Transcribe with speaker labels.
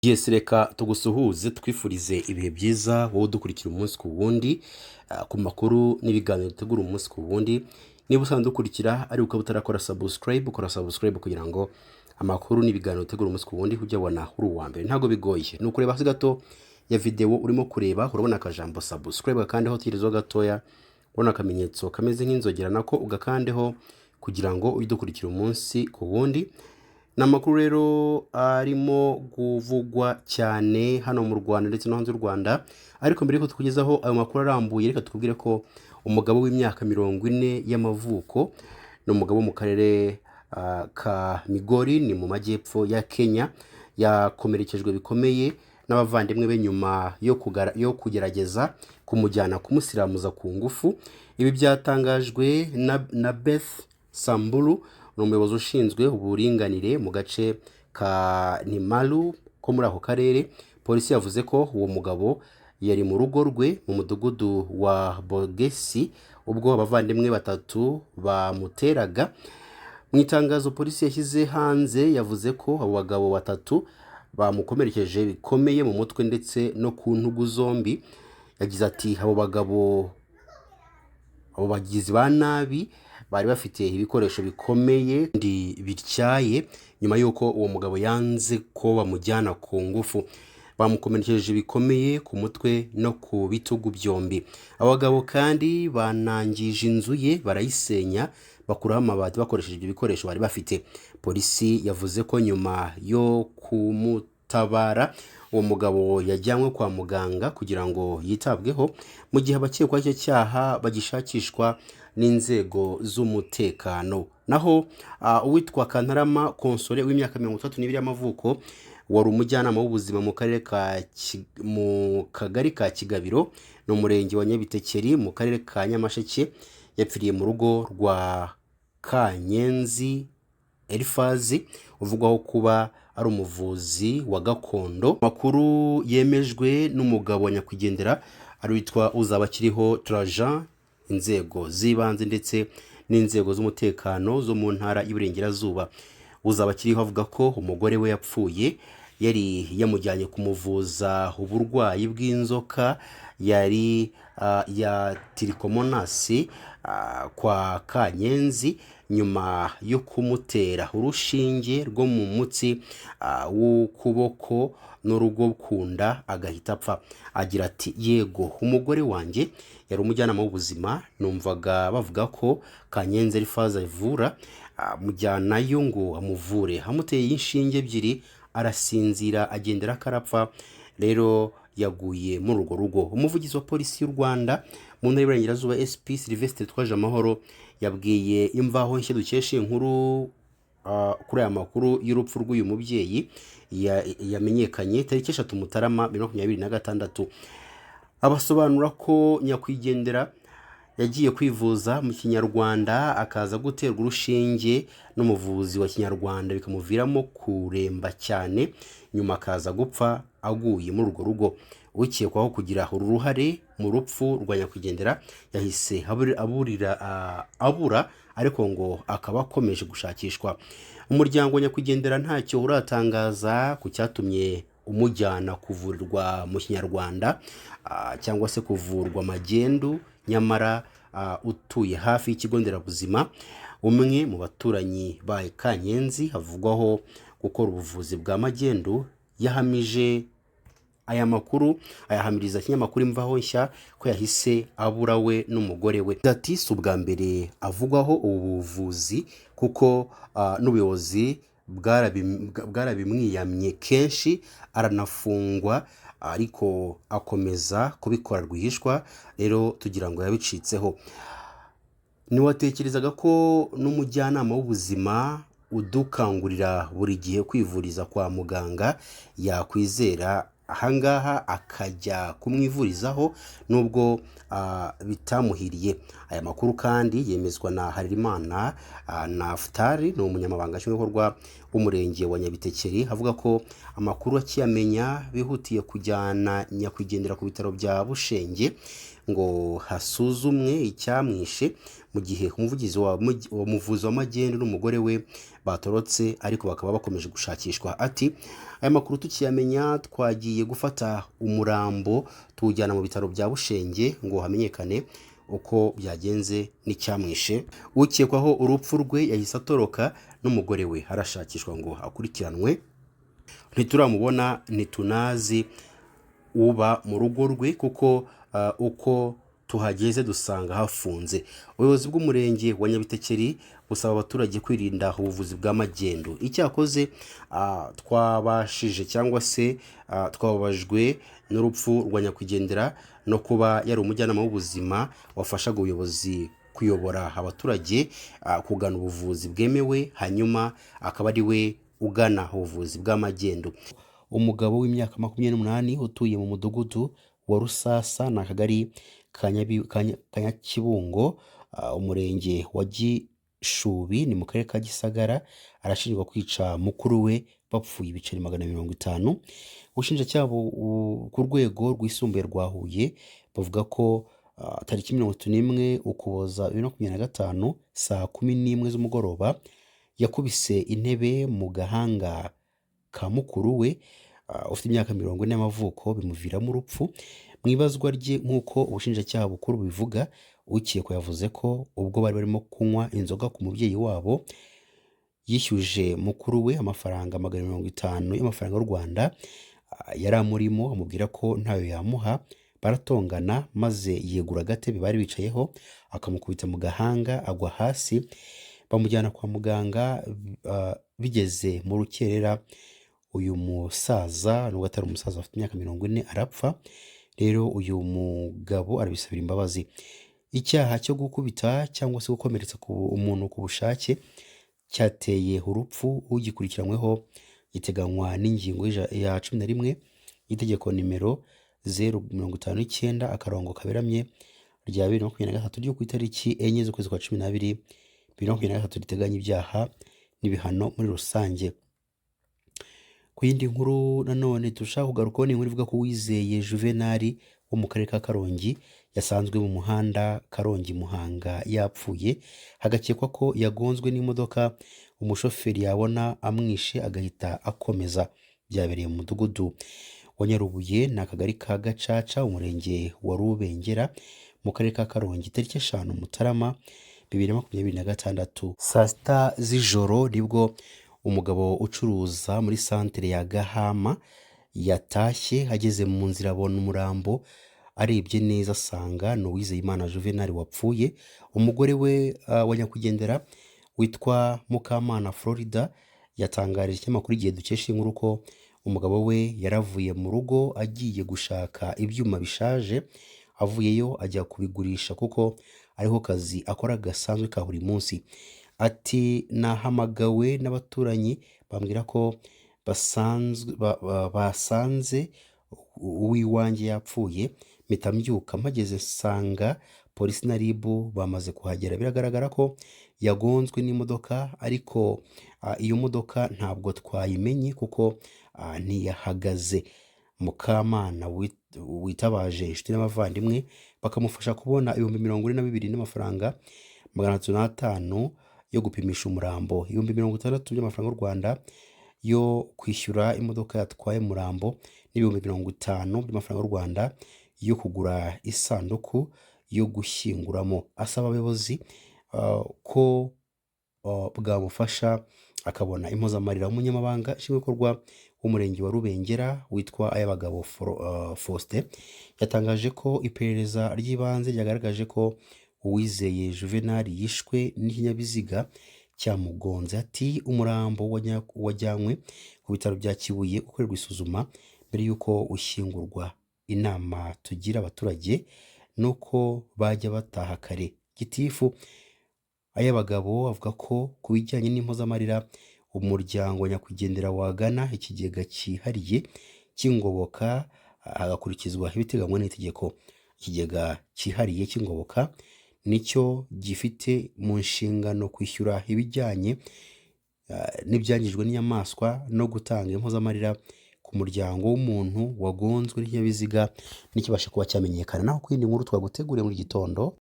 Speaker 1: Yes, reka tugusuhuze twifurize ibihe byiza wowe dukurikira umunsi ku wundi ku makuru n'ibiganiro dutegura umunsi ku wundi. Niba usanzwe dukurikira ari ukaba utarakora subscribe, ukora subscribe kugira ngo amakuru n'ibiganiro dutegura umunsi ku wundi ujye ubona uri uwa mbere. Ntago bigoye, ni ukureba hasi gato ya video urimo kureba urabona akajambo subscribe kandeho tirizo gatoya, ubona akamenyetso kameze nk'inzogera nako ugakandeho kugira ngo ujye dukurikira umunsi ku wundi. Namakuru rero arimo kuvugwa cyane hano mu Rwanda ndetse no hanze y'u Rwanda, ariko mbere yuko tukugezaho ayo makuru arambuye reka tukubwire ko umugabo w'imyaka 40 y'amavuko no umugabo mu karere ka Migori ni mu majyepfo ya Kenya yakomerekejwe bikomeye n'abavandimwe be nyuma yo kugerageza kumujyana kumusiramuza ku ngufu. Ibi byatangajwe na Beth Samburu, umuyobozi ushinzwe uburinganire mu gace ka Nimalu ko muri ako karere. Polisi yavuze ko uwo mugabo yari mu rugo rwe mu mudugudu wa Bogesi ubwo abavandimwe batatu bamuteraga. Mu itangazo polisi yashyize hanze yavuze ko abo bagabo batatu bamukomerekeje bikomeye mu mutwe ndetse no ku ntugu zombi. Yagize ati abo bagizi ba nabi bari bafite ibikoresho bikomeye ndi bityaye nyuma yuko uwo mugabo yanze ko bamujyana ku ngufu. Bamukomerekeje bikomeye ku mutwe no ku bitugu byombi. Abagabo kandi banangije inzu ye barayisenya bakuraho amabati bakoresheje ibyo bikoresho bari bafite. Polisi yavuze ko nyuma yo kumutabara uwo mugabo yajyanywe kwa muganga kugira ngo yitabweho, mu gihe abakekwa icyo cyaha bagishakishwa n'inzego z'umutekano. Naho uwitwa Kantarama Konsole w'imyaka 32 y'amavuko wari umujyanama w'ubuzima mu kagari ka Kigabiro no murenge wa Nyabitekeri mu karere ka Nyamasheke yapfiriye mu rugo rwa Kanyenzi Elifazi uvugwaho kuba ari umuvuzi wa gakondo. Makuru yemejwe n'umugabo wa nyakwigendera ari witwa Uzabakiriho Trajan. Inzego z'ibanze ndetse n'inzego z'umutekano zo mu ntara y'Iburengerazuba Uzabakiriho avuga ko umugore we yapfuye yari yamujyanye kumuvuza uburwayi bw'inzoka yari ya trichomonas kwa Kanyenzi nyuma yo kumutera urushinge rwo mu mutsi w'ukuboko n'urugo kunda agahita apfa. Agira ati yego umugore wanjye yari umujyanama w'ubuzima, numvaga bavuga ko Kanyenzi Elifazi ivura, mujyanayo ngo amuvure, amuteye inshinge ebyiri arasinzira agendera karapfa, rero yaguye muri urwo rugo. Umuvugizi wa polisi y'u Rwanda mu ntara y'Iburengerazuba SP Sylvestre Twajamahoro yabwiye Imvaho Nshya dukesha inkuru kuri aya makuru y'urupfu rw'uyu mubyeyi yamenyekanye tariki 3 Mutarama 2026. Abasobanura ko nyakwigendera yagiye kwivuza mu Kinyarwanda akaza guterwa urushinge n'umuvuzi wa Kinyarwanda bikamuviramo kuremba cyane, nyuma akaza gupfa aguye muri urwo rugo. Ukekwaho kugira uruhare mu rupfu rwa nyakwigendera yahise abura ariko ngo akaba akomeje gushakishwa. Umuryango wa nyakwigendera ntacyo uratangaza ku cyatumye umujyana kuvurirwa mu Kinyarwanda cyangwa se kuvurwa magendu, nyamara utuye hafi y'ikigo nderabuzima. Umwe mu baturanyi ba Kanyenzi havugwaho gukora ubuvuzi bwa magendu yahamije aya makuru ayahamiriza ikinyamakuru Imvaho Nshya ko yahise abura we n'umugore we. Ati si ubwa mbere avugwaho ubu buvuzi kuko n'ubuyobozi bwarabimwiyamye kenshi aranafungwa, ariko akomeza kubikora rwihishwa, rero tugira ngo yabicitseho. Niwatekerezaga ko n'umujyanama w'ubuzima udukangurira buri gihe kwivuriza kwa muganga yakwizera ahangaha akajya kumwivurizaho nubwo bitamuhiriye. Aya makuru kandi yemezwa na Harerimana Naftali, ni umunyamabanga nshingwabikorwa w'umurenge wa Nyabitekeri avuga ko amakuru akiyamenya bihutiye kujyana nyakwigendera ku bitaro bya Bushenge ngo hasuzumwe icyamwishe, mu gihe umuvugizi wa muvuzi wa magendu n'umugore we batorotse ariko bakaba bakomeje gushakishwa. Ati aya makuru tukiyamenya twagiye gufata umurambo tuwujyana mu bitaro bya Bushenge ngo hamenyekane uko byagenze n'icyamwishe. Ukekwaho urupfu rwe yahise atoroka n'umugore we arashakishwa ngo akurikiranwe. Ntituramubona, ntitunazi uba mu rugo rwe kuko uko tuhageze dusanga hafunze. Ubuyobozi bw'umurenge wa Nyabitekeri busaba abaturage kwirinda ubuvuzi bwa magendu. Icyakoze twabashije cyangwa se twababajwe n'urupfu rwa nyakwigendera no kuba yari umujyanama w'ubuzima wafashaga ubuyobozi kuyobora abaturage kugana ubuvuzi bwemewe, hanyuma akaba ari we ugana ubuvuzi bw'amagendu. Umugabo w'imyaka 28 utuye mu mudugudu wa Rusasa na Kagari ka Nyakibungo, umurenge wa Gishubi ni mu karere ka Gisagara, arashinjwa kwica mukuru we bapfuye ibiceri 250. Ubushinjacyaha ku rwego rwisumbuye rwa Huye bavuga ko tariki 31 Ukuboza 2025 saa 11 z'umugoroba yakubise intebe mu gahanga ka mukuru we ufite imyaka 40 y'amavuko bimuviramo urupfu. Mu ibazwa rye nk'uko ubushinjacyaha bukuru bivuga, ukekwa yavuze ko ubwo bari barimo kunywa inzoga ku mubyeyi wabo yishyuje mukuru we amafaranga 250 y'amafaranga y'u Rwanda yari amurimo, amubwira ko ntayo yamuha. Baratongana maze yegura agatebe bari bicayeho akamukubita mu gahanga agwa hasi, bamujyana kwa muganga. Bigeze mu rukerera uyu musaza, nubwo atari umusaza afite imyaka 40, arapfa. Rero uyu mugabo arabisabira imbabazi. Icyaha cyo gukubita cyangwa se gukomeretsa umuntu ku bushake cyateye urupfu ugikurikiranyweho giteganywa n'ingingo ya 11 y'itegeko nimero 059 akarongo kaberamye rya 2023 ryo ku itariki 4 z'ukwezi kwa 12 2023 riteganya ibyaha n'ibihano muri rusange. Ku yindi nkuru nanone tushaka kugarukaho ni inkuru ivuga ko Uwizeye Juvenal wo mu karere ka Karongi yasanzwe mu muhanda Karongi Muhanga yapfuye, hagakekwa ko yagonzwe n'imodoka, umushoferi yabona amwishe agahita akomeza. Byabereye mu mudugudu wa Nyarubuye na Akagari ka Gacaca, umurenge wa Rubengera mu karere ka Karongi, tariki 5 Mutarama 2026 saa 6 z'ijoro nibwo umugabo ucuruza muri santere ya Gahama yatashye. Ageze mu nzira abona umurambo, arebye neza asanga ni Uwizeyimana Juvenal wapfuye. Umugore we wa nyakwigendera witwa Mukamana Florida yatangarije ikinyamakuru Igihe dukesha inkuru ko umugabo we yaravuye mu rugo agiye gushaka ibyuma bishaje, avuyeyo ajya kubigurisha kuko ariho kazi akora gasanzwe ka buri munsi. Ati nahamagawe n'abaturanyi bambwira ko basanze uwiwanjye yapfuye, mpita mbyuka, mpageze nsanga polisi na RIB bamaze kuhagera. Biragaragara ko yagonzwe n'imodoka, ariko iyo modoka ntabwo twayimenye kuko ntiyahagaze. Mukamana witabaje inshuti n'abavandimwe bakamufasha kubona 42,000 n'amafaranga 305 yo gupimisha umurambo, 60,000 by'amafaranga y'u Rwanda yo kwishyura imodoka yatwaye umurambo, n'50,000 by'amafaranga y'u Rwanda yo kugura isanduku yo gushyinguramo. Asaba abayobozi ko bwamufasha akabona impozamarira. Umunyamabanga nshingwabikorwa w'umurenge wa Rubengera witwa Ayabagabo Faustin yatangaje ko iperereza ry'ibanze ryagaragaje ko Uwizeye Juvenal yishwe n'ikinyabiziga cyamugonze. Ati umurambo wajyanywe ku bitaro bya Kibuye gukorerwa isuzuma mbere y'uko ushyingurwa. Inama tugira abaturage nuko bajya bataha kare. Gitifu Ayabagabo avuga ko ku bijyanye n'impozamarira umuryango nyakwigendera wagana ikigega cyihariye cy'ingoboka hagakurikizwa ibiteganywa n'itegeko. Ikigega cyihariye cy'ingoboka nicyo gifite mu nshingano kwishyura ibijyanye n'ibyangijwe n'inyamaswa no gutanga impozamarira ku muryango w'umuntu wagonzwe n'ikinyabiziga n'ikibasha kuba cyamenyekana. Naho ku yindi nkuru twaguteguriye muri gitondo